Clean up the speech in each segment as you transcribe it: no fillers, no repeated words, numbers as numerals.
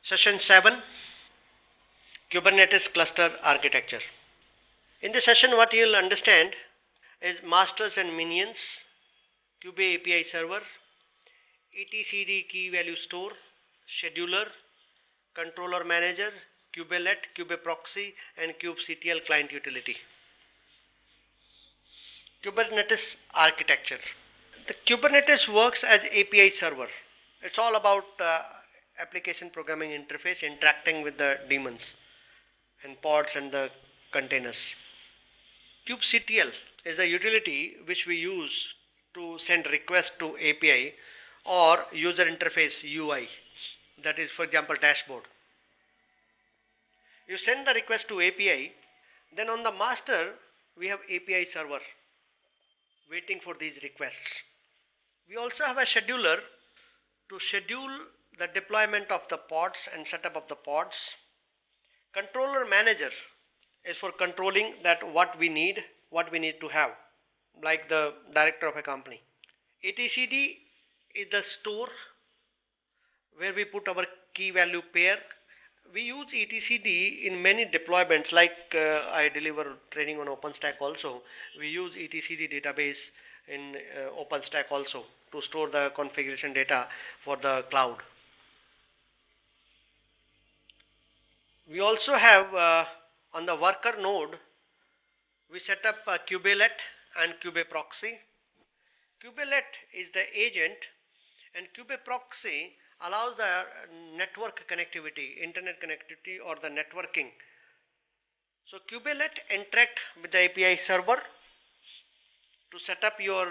Session 7, Kubernetes Cluster Architecture. In this session, what you will understand is masters and minions, Kube API server, etcd key value store, scheduler, controller manager, kubelet, kubeproxy, and kubectl client utility. Kubernetes architecture. The Kubernetes works as API server. It's all about application programming interface interacting with the daemons and pods and the containers. kubectl is a utility which we use to send requests to API or user interface UI, that is, for example, dashboard. You send the request to API, then on the master we have API server waiting for these requests. We also have a scheduler to schedule the deployment of the pods and setup of the pods. Controller manager is for controlling that what we need to have, like the director of a company. etcd is the store where we put our key value pair. We use etcd in many deployments, like I deliver training on OpenStack also. We use etcd database in OpenStack also to store the configuration data for the cloud. We also have on the worker node, we set up a kubelet and kubeproxy. Kubelet is the agent and kubeproxy allows the network connectivity, internet connectivity or the networking. So kubelet interact with the API server to set up your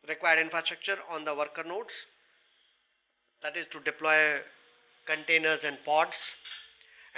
required infrastructure on the worker nodes, that is to deploy containers and pods.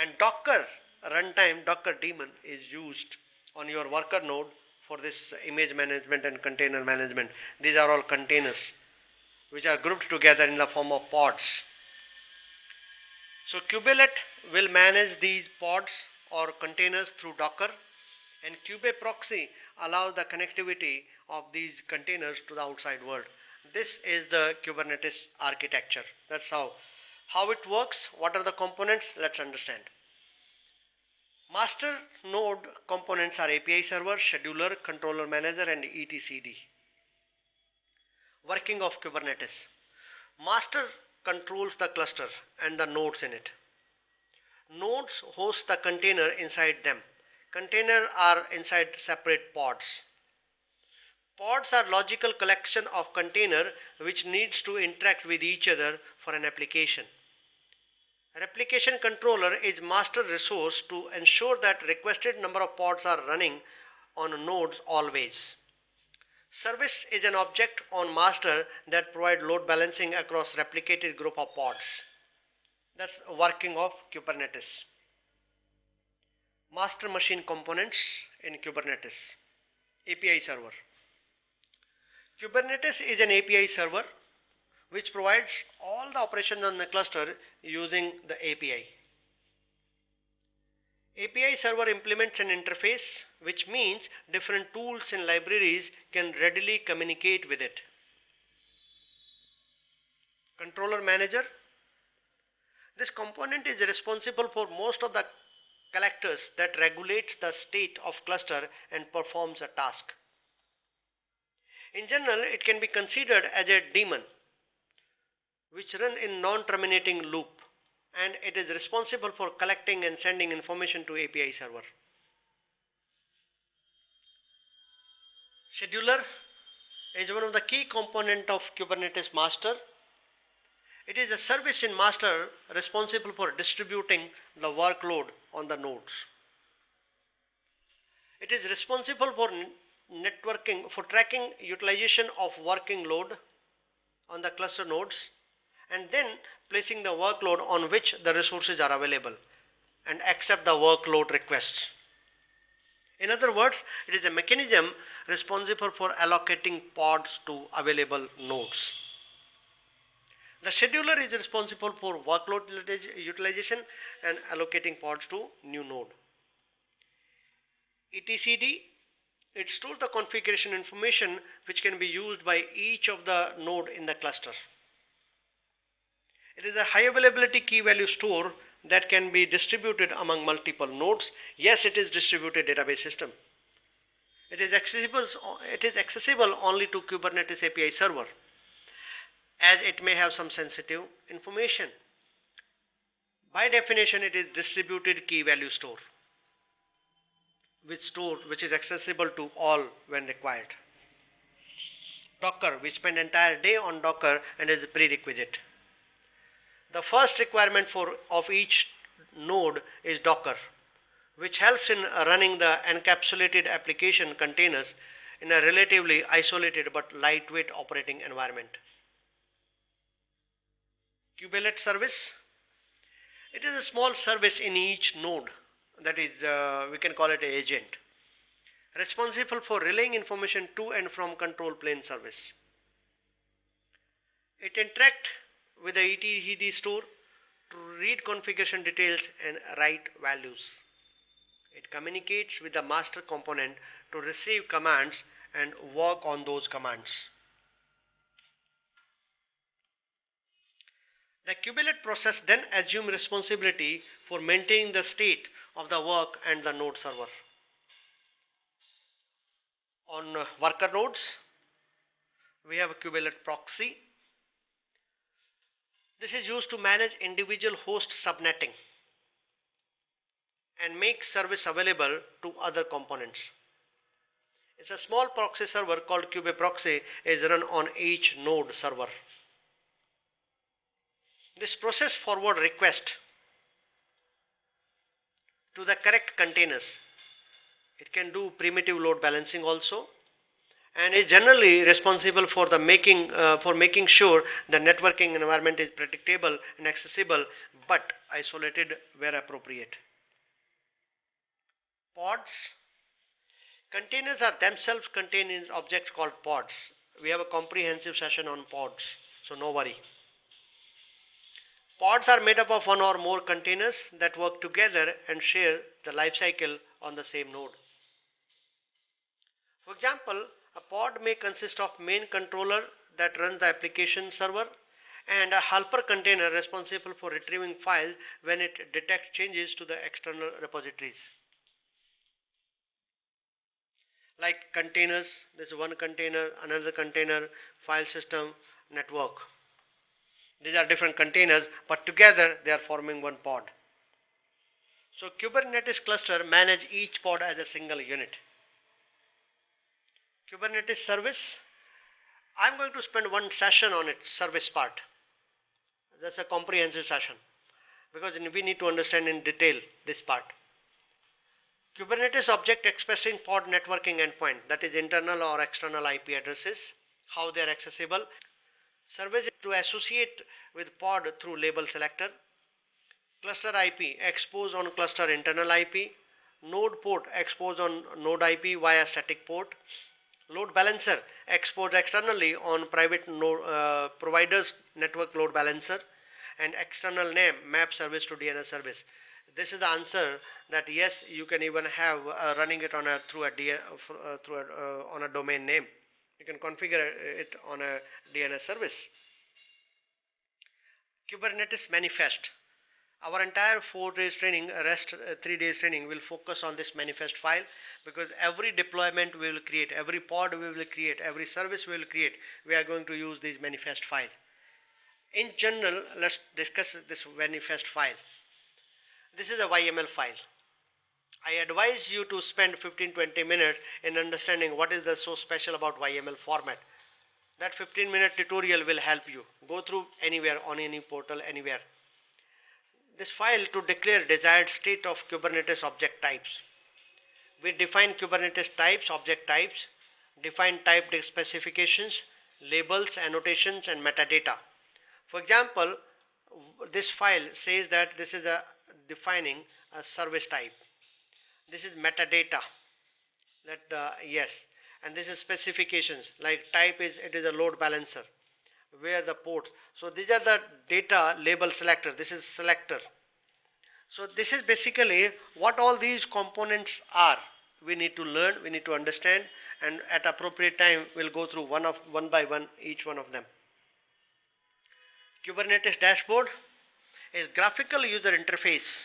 And Docker runtime, Docker daemon is used on your worker node for this image management and container management. These are all containers which are grouped together in the form of pods. So kubelet will manage these pods or containers through Docker, and kubeproxy allows the connectivity of these containers to the outside world. This is the Kubernetes architecture. That's how it works. What are the components? Let's understand. Master node components are API server, scheduler, controller manager, and etcd. Working of Kubernetes. Master controls the cluster and the nodes in it. Nodes host the container inside them. Containers are inside separate pods. Pods are logical collection of container which needs to interact with each other for an application. Replication controller is master resource to ensure that requested number of pods are running on nodes always. Service is an object on master that provide load balancing across replicated group of pods. That's working of Kubernetes. Master machine components in Kubernetes. API server. Kubernetes is an API server which provides all the operations on the cluster using the API. API server implements an interface, which means different tools and libraries can readily communicate with it. Controller manager. This component is responsible for most of the collectors that regulates the state of cluster and performs a task. In general, it can be considered as a daemon which run in non-terminating loop, and it is responsible for collecting and sending information to API server. Scheduler is one of the key components of Kubernetes master. It is a service in master responsible for distributing the workload on the nodes. It is responsible for networking, for tracking utilization of working load on the cluster nodes, and then placing the workload on which the resources are available and accept the workload requests. In other words, it is a mechanism responsible for allocating pods to available nodes. The scheduler is responsible for workload utilization and allocating pods to new node. etcd, it stores the configuration information which can be used by each of the node in the cluster. It is a high availability key value store that can be distributed among multiple nodes. Yes, it is distributed database system. It is accessible only to Kubernetes API server, as it may have some sensitive information. By definition, it is distributed key value store, which is accessible to all when required. Docker, we spend entire day on Docker and is a prerequisite. The first requirement of each node is Docker, which helps in running the encapsulated application containers in a relatively isolated but lightweight operating environment. Kubelet service. It is a small service in each node, that is, we can call it an agent, responsible for relaying information to and from control plane service. It interacts with the etcd store to read configuration details and write values. It communicates with the master component to receive commands and work on those commands. The kubelet process then assumes responsibility for maintaining the state of the work and the node server. On worker nodes, we have a kubelet proxy. This is used to manage individual host subnetting and make service available to other components. It's a small proxy server called kubeproxy is run on each node server. This process forward request to the correct containers. It can do primitive load balancing also, and is generally responsible for making sure the networking environment is predictable and accessible but isolated where appropriate. Pods. Containers are themselves contained in objects called pods. We have a comprehensive session on pods, so no worry. Pods are made up of one or more containers that work together and share the lifecycle on the same node. For example, a pod may consist of main controller that runs the application server and a helper container responsible for retrieving files when it detects changes to the external repositories. Like containers, this is one container, another container, file system, network. These are different containers, but together they are forming one pod. So Kubernetes cluster manage each pod as a single unit. Kubernetes service, I'm going to spend one session on it, service part. That's a comprehensive session because we need to understand in detail this part. Kubernetes object expressing pod networking endpoint, that is internal or external IP addresses, how they are accessible. Service to associate with pod through label selector. Cluster IP expose on cluster internal IP. Node port expose on node IP via static port. Load balancer expose externally on private node, provider's network load balancer, and external name map service to DNS service. This is the answer that yes, you can even have running it on a domain name. You can configure it on a DNS service. Kubernetes manifest. Our entire 4 days training, rest 3 days training will focus on this manifest file, because every deployment we will create, every pod we will create, every service we will create, we are going to use this manifest file. In general, let's discuss this manifest file. This is a YML file. I advise you to spend 15-20 minutes in understanding what is so special about YML format. That 15-minute tutorial will help you. Go through anywhere, on any portal, anywhere. This file to declare desired state of Kubernetes object types. We define Kubernetes types, object types, define type specifications, labels, annotations, and metadata. For example, this file says that this is defining a service type. This is metadata, that yes, and this is specifications, like type is, it is a load balancer, where the ports. So these are the data label selector. This is selector. So this is basically what all these components are. We need to learn, we need to understand, and at appropriate time we'll go through one by one each one of them. Kubernetes dashboard is graphical user interface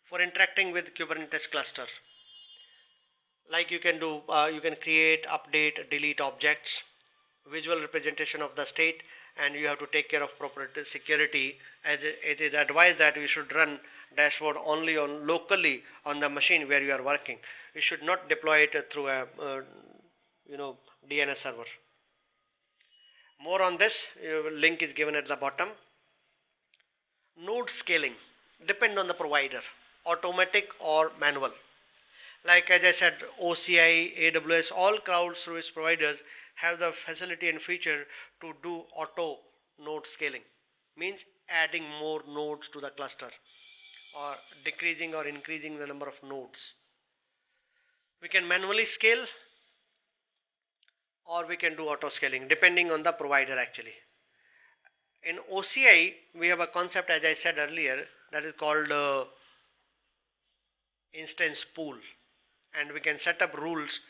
for interacting with Kubernetes cluster. Like you can do, you can create, update, delete objects, visual representation of the state, and you have to take care of proper security, as it is advised that we should run dashboard only on locally on the machine where you are working. You should not deploy it through a DNS server. More on this, link is given at the bottom. Node scaling depend on the provider, automatic or manual. Like as I said, OCI, AWS, all cloud service providers have the facility and feature to do auto node scaling. Means adding more nodes to the cluster or decreasing or increasing the number of nodes. We can manually scale or we can do auto scaling depending on the provider actually. In OCI, we have a concept, as I said earlier, that is called instance pool, and we can set up rules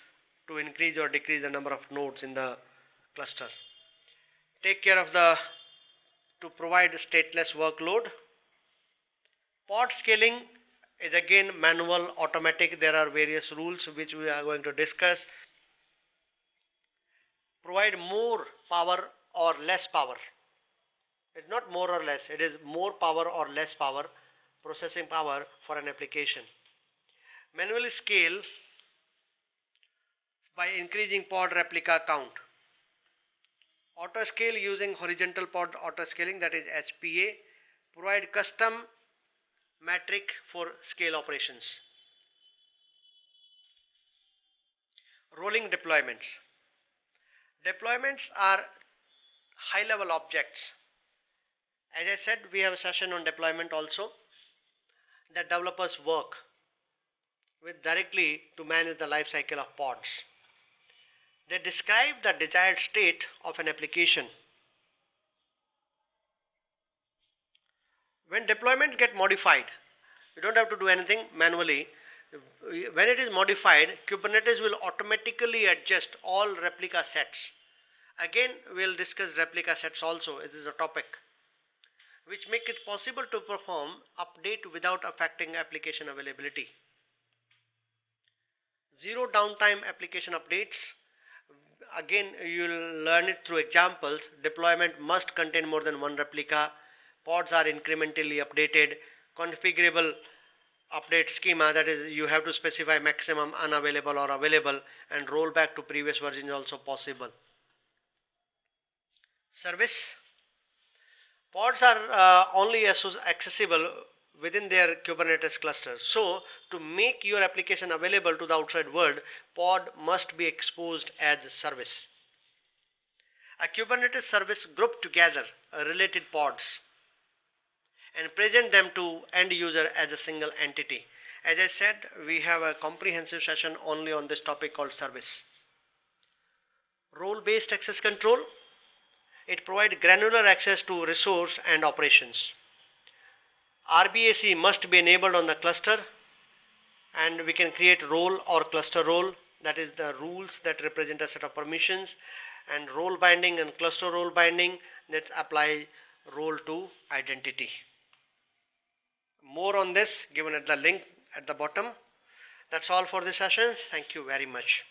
to increase or decrease the number of nodes in the cluster. Take care of to provide stateless workload. Pod scaling is again manual, automatic. There are various rules which we are going to discuss. Provide more power or less power. It's not more or less, it is more power or less power, processing power for an application. Manually scale by increasing pod replica count. Auto scale using horizontal pod auto scaling, that is HPA. Provide custom metric for scale operations. Rolling deployments. Deployments are high level objects. As I said, we have a session on deployment also, that developers work with directly to manage the life cycle of pods. They describe the desired state of an application. When deployments get modified, you don't have to do anything manually. When it is modified, Kubernetes will automatically adjust all replica sets. Again, we'll discuss replica sets also. This is a topic which make it possible to perform update without affecting application availability. Zero downtime application updates. Again, you'll learn it through examples. Deployment must contain more than one replica. Pods are incrementally updated. Configurable update schema, that is, you have to specify maximum, unavailable or available, and roll back to previous version is also possible. Service. Pods are only accessible within their Kubernetes cluster. So, to make your application available to the outside world, pod must be exposed as a service. A Kubernetes service group together related pods and present them to end user as a single entity. As I said, we have a comprehensive session only on this topic called service. Role-based access control. It provides granular access to resource and operations. RBAC must be enabled on the cluster, and we can create role or cluster role, that is the rules that represent a set of permissions, and role binding and cluster role binding that apply role to identity. More on this given at the link at the bottom. That's all for this session. Thank you very much.